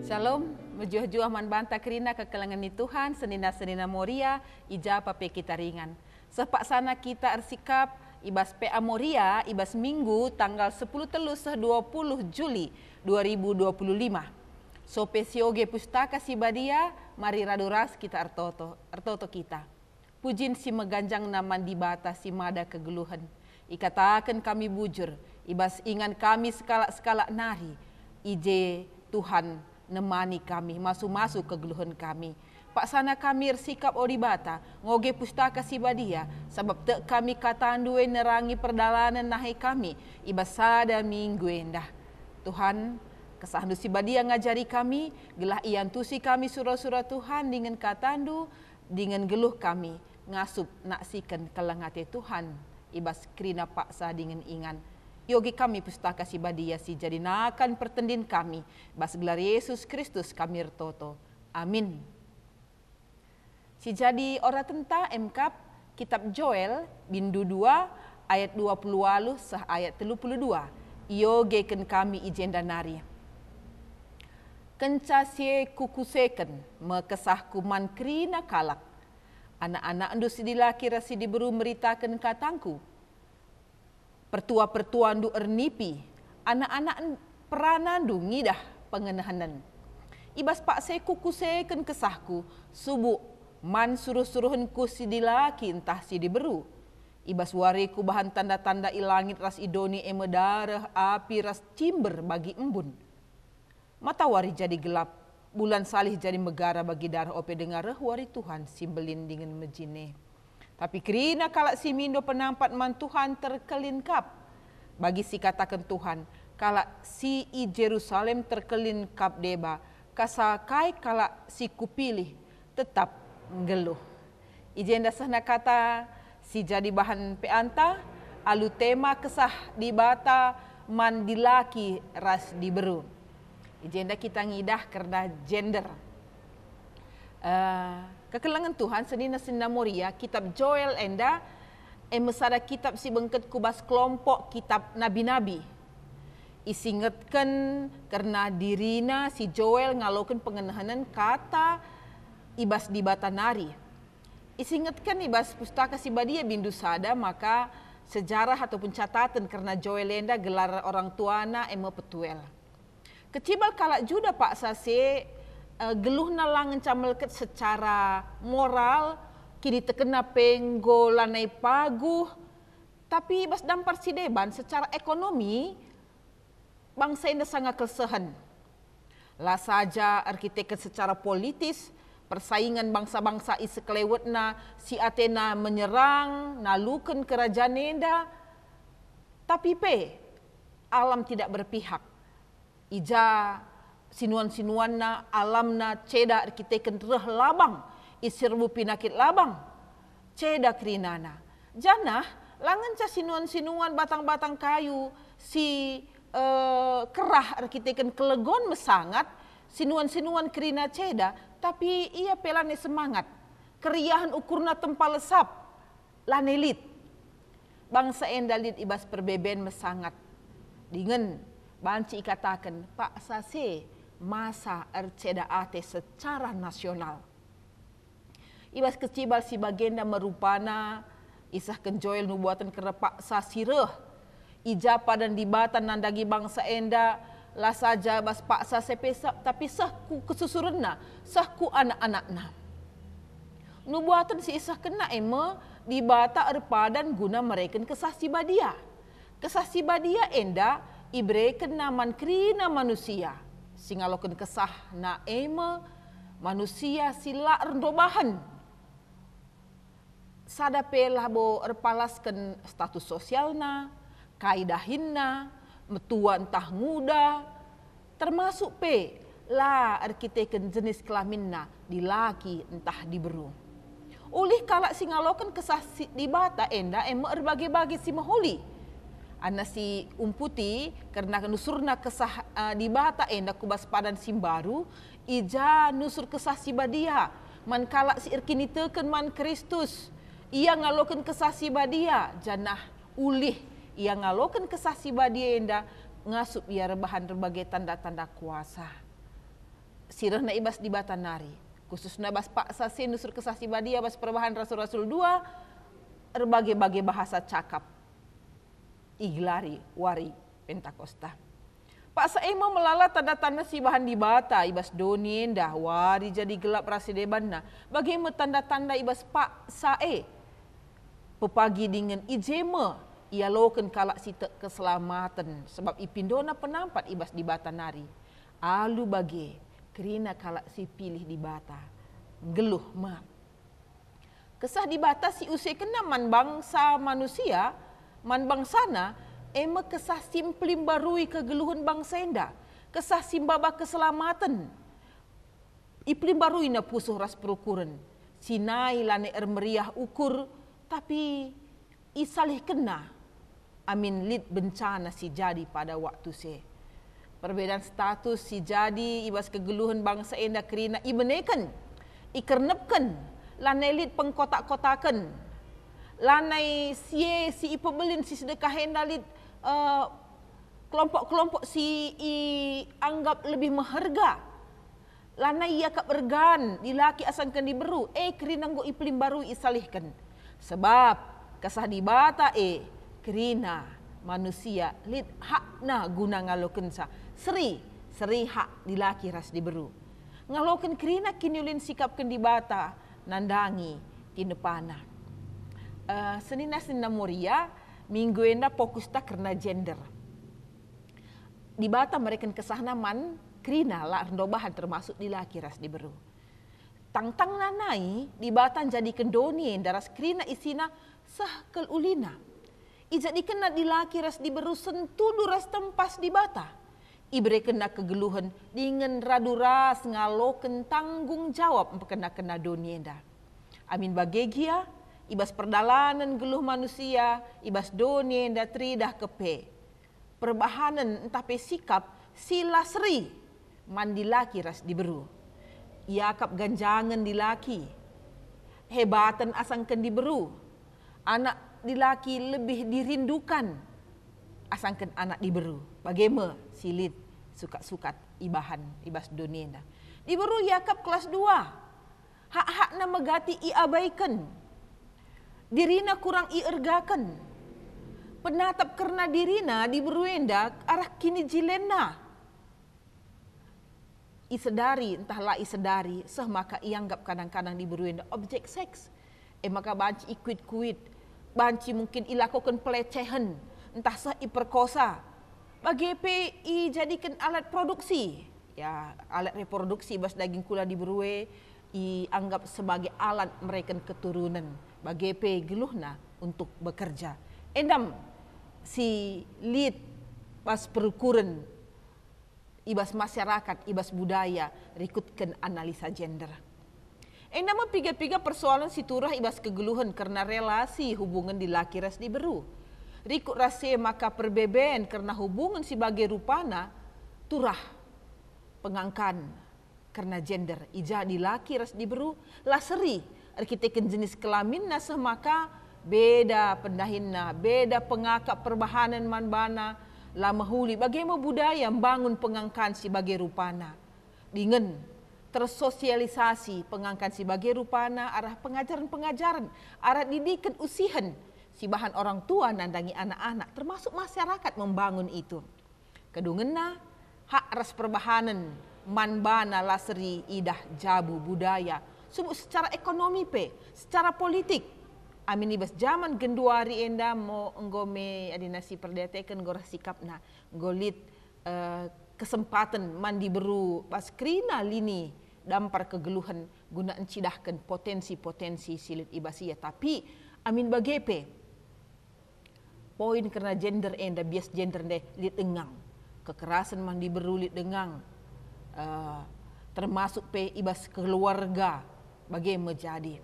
Shalom, mejuah-juah man banta kerina kekelangan ni Tuhan, senina-senina moria, ija pape kita ringan. Sepak sana kita ersikap, ibas PA Moria, ibas Minggu, tanggal 10 telus 20 Juli 2025. Sope sioge pustaka si badia, mari raduras kita artoto kita. Pujin si meganjang naman di bata si mada kegeluhan. Ikatakan kami bujur, ibas ingan kami sekala-sekala nari, ije Tuhan nemani kami, masuk-masuk kegeluhan kami. Pak sana kami ersikap oribata, ngoge pustaka si badia, sebab te kami katandue nerangi perdalanan nahi kami, ibasada minggu endah. Tuhan, kesahandu si badia ngajari kami, gelah iantusi kami surah-surah Tuhan dengan katandu, dengan geluh kami, ngasup naksikan kelengate Tuhan, ibas kerina paksa dengan ingan. Yogi kami pustaka si badia si jadi nakan pertendin kami. Bas gelar Yesus Kristus kami ertoto. Amin. Si jadi ora tenta MKAP kitab Joel bindu 2 ayat 20 sah ayat 32. Yogi ken kami ijenda nari. Kenca sie kukuseken mekesah kuman krina kalak. Anak-anak andu si dilaki rasi diburu meritakan katangku. Pertua-pertua ndu ernipi, anak-anak peranandu ngidah pengenahanan. Ibas pak se kukuseken kesahku, subuh man suruh-suruhanku si dilaki entah si diberu. Ibas wariku bahan tanda-tanda ilangit ras idoni eme darah api ras cimber bagi embun. Matawari jadi gelap, bulan salih jadi megara bagi darah ope dengar wari Tuhan simbelin dengan mejine. Tapi kerina kalak si mindo penampat man Tuhan terkelinkap. Bagi si katakan Tuhan, kalak si i Jerusalem terkelinkap deba, kasakai kalak si kupilih tetap ngeluh. Ijenda sahna kata si jadi bahan peanta, alu tema kesah di bata man dilaki ras diberu. Ijenda kita ngidah karena gender. Kekelangan Tuhan senina-senina moria kitab Joel enda emesada kitab si bengket kubas kelompok kitab nabi-nabi. Isingetkan karena dirina si Joel ngalokan pengenahanan kata ibas di bata nari. Isingetkan ibas pustaka si badia bindu sada maka sejarah ataupun catatan karena Joel enda gelar orang tuana eme petuel. Kecibal kalak juda pak sase geluh nalang camelket secara moral kini terkena penggo lanai paguh tapi bas dampar si deban secara ekonomi bangsa ini sangat kesehan lah saja arkitek secara politis persaingan bangsa-bangsa isekelewetna si Athena menyerang nalukan kerajaan enda tapi alam tidak berpihak ija sinuan-sinuanna alamna ceda arkitekn reh labang isirbu pinakit labang ceda krinana janah langan ca sinuan-sinuan batang-batang kayu si kerah arkitekn kelegon mesangat sinuan-sinuan krina ceda tapi ia pelane semangat keriahan ukurna tempa lesap lanelit bangsa endalit ibas perbeben mesangat dengan banci katakan Pak Sase masa erceda ate secara nasional. Ibas kecibal si bagenda merupana isah kenjoel nubuatan kerepak sasireh. Ija padan dibatan nandagi bangsa enda lah saja bas Pak Sase pesak tapi sahku kesusurna sahku anak-anakna. Nubuatan si isah kena eme dibata erpadan guna mereka kesah si badia. Kesah si badia enda ibreken naman krina manusia. Singalokan kesah na ema manusia sila rendobahan. Sada pelah bo erpalaskan status sosialna, kaidahinna, metua entah muda, termasuk lah arkiteken jenis kelaminna dilaki entah diberu. Ulih kalak singalokan kesah di bata enda ema erbagi-bagi si mahuli. Ana si umputi karena nusurna kesah di bata enda kubas padan simbaru ija nusur kesah si badia man kalak si irkini teken man Kristus ia ngalokan kesah si badia janah ulih ia ngalokan kesah si badia enda ngasup ia rebahan berbagai tanda-tanda kuasa sirah na ibas di Batanari. Khususnya bas paksa sin nusur kesah sibadia bas perubahan Rasul-Rasul 2 berbagai-bagai bahasa cakap iglari wari Pentakosta. Paksa ema melala tanda-tanda sibahan di bata ibas donien dah wari jadi gelap rasi debanna. Bagaimana tanda-tanda ibas paksa pepagi dengan ijema ia loken kalak sitek keselamatan sebab ipindona penampat ibas di Batanari. Alu bagi kerina kalak si pilih di bata geluh ma kesah di bata si usai kena man bangsa manusia man bangsana ema kesah simplim barui kegeluhan bangsa enda kesah simbaba keselamatan iplim barui na pusuh ras perukuran sinai lane meriah ukur tapi isalih kena amin lid bencana si jadi pada waktu se. Perbedaan status si jadi ibas kegeluhan bangsa enda kerina ibenekan, ikernepkan, lanai lid pengkotak-kotakan, lanai si ipebelin si sedekah enda lid kelompok-kelompok si anggap lebih maharga, lanai ia kap bergan, dilaki asangkan diberu, kerina nggo iplim baru isalihkan, sebab kesah di bata kerina manusia lid hakna guna ngaloken sa seri hak dilaki ras diberu ngaloken kerina kinulin sikapkan di bata nandangi tinepana senina Moria minggu enda fokus tak kerana gender di bata mereka kesahna man kerina lah rendobahan termasuk dilaki ras diberu tang-tang nanai di bata jadi kendoni daras kerina isina sah kel ulina ijak dikena dilaki ras diberu sentudu ras tempas di bata. Ibre kena kegeluhan dengan radu ras ngaloken tanggung jawab kena donienda. Amin bagegia, ibas perdalanan geluh manusia, ibas donienda tridah kepe. Perbahanan entah pe sikap sila seri man dilaki ras diberu. Iakap ganjangan dilaki. Hebatan asangkan diberu. Anak dilaki lebih dirindukan asangkan anak diberu. Bagaimana silit sukat-sukat ibahan ibas dunia. Diberu yakap kelas 2. Hak-hak na megati iabaikan. Dirina kurang iergakan. Penatap kerna dirina diberu enda arah kini jilena. Isedari entahlah isedari seh maka ianggap kadang-kadang diberu enda objek seks. Maka banci ikuit-kuit, banci mungkin ilakukan pelecehan, entah sah iperkosa. Bagi PI jadikan alat produksi, ya alat reproduksi bas daging kula diberue, ianggap sebagai alat mereka keturunan. Bagi PI geluhna untuk bekerja. Endam si lead bas perukuran, ibas masyarakat, ibas budaya, rikutkan analisa gender. Endam piga-piga persoalan siturah ibas kegeluhan karena relasi hubungan di laki ras diberu. Rikut rasa maka perbeben karena hubungan sebagai rupana turah pengangkan karena gender ija di laki ras diberu laseri arkiteken jenis kelamin nasah maka beda pendahinna beda pengakap perbahanan manbana lama huli bagaimana budaya membangun pengangkan sebagai rupana dengan tersosialisasi pengangkan sebagai rupana arah pengajaran-pengajaran arah didikan usihan si bahan orang tua nandangi anak-anak termasuk masyarakat membangun itu. Kedungena hak ras perbahanan manbana laseri idah jabu budaya sebut secara ekonomi secara politik. Amin ibas zaman genduari enda mo enggome adinasi perdetekan gorah sikapna golit kesempatan mandi beru pas krina lini dampar kegeluhan guna encidahkan potensi-potensi silit ibasia tapi amin bagepe poin karena gender enda bias gender deh lit dengang kekerasan mandi beru lit dengang termasuk pe ibas keluarga bagaimana jadi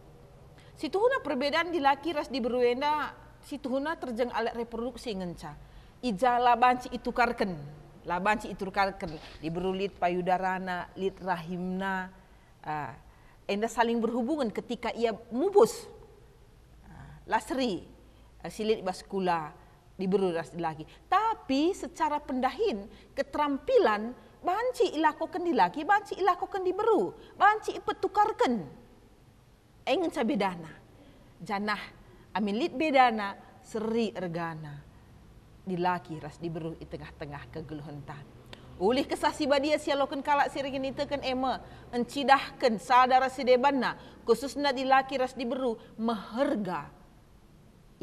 situhuna perbedaan di laki ras di beru enda situhuna terjeng alat reproduksi ngenca ija labanci itukarkan labanci itukarkan di beru lit payudarana lit rahimna enda saling berhubungan ketika ia mubus lasri silit ibas kula diberu ras lagi. Tapi Tapi secara pendahin, keterampilan banci ilakokan di laki, banci ilakokan di beru, banci petukarkan. Engen sa bedana. Janah amin lit bedana seri ergana. Di laki ras di beru di tengah-tengah kegeluhan. Ulih kesasi badia sialokan kalak sirigin itu kan ema encidahkan sadara sidebana khususnya di laki ras di beru meherga.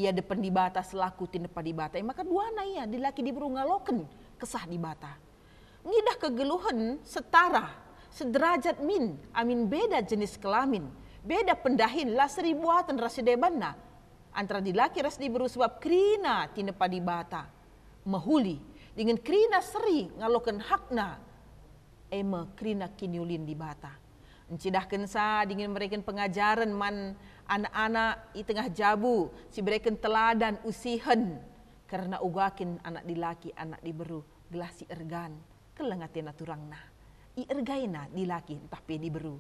Ia depan di bata selaku tindepa di bata. Maka dua na ia di laki di beru ngaloken kesah di bata. Ngidah kegeluhan setara, sederajat min, amin beda jenis kelamin, beda pendahin lah seribuatan ras sidebana. Antara di laki ras di beru sebab krina tindepa di bata. Mahuli dengan krina seri ngaloken hakna. Ema krina kiniulin di bata. Encidahkan sa dengan mereka pengajaran man anak-anak i tengah jabu si mereka teladan usihan karena ugakin anak di laki anak di beru gelah si ergan kelengatina turangna i ergaina di laki tapi di beru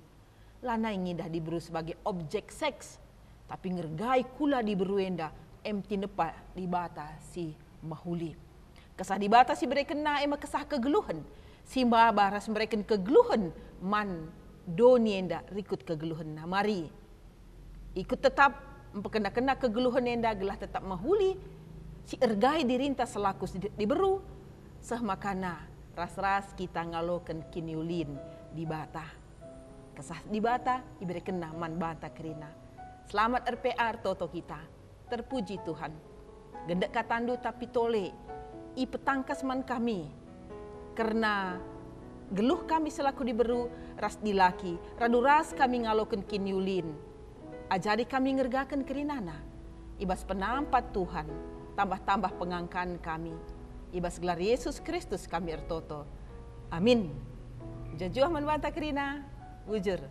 lana ngidah di beru sebagai objek seks tapi ngergai kula di beru enda tinepa di bata si mahuli kesah di bata si mereka na ema kesah kegeluhan si baras mereka kegeluhan man doni enda rikut kegeluhan na mari ikut tetap kena kegeluhan enda gelah tetap mahuli si ergai dirinta selaku di beru sah makana ras-ras kita ngaloken kiniulin di bata kesah di bata ibere kena man bata kerina selamat RPR toto kita terpuji Tuhan gendek katandu tapi tole i petangkas man kami karena geluh kami selaku di beru ras di laki radu ras kami ngaloken kiniulin ajari kami ngergakan kerinana ibas penampat Tuhan tambah-tambah pengangkan kami ibas gelar Yesus Kristus kami ertoto amin jajuah manbanta kerina wujur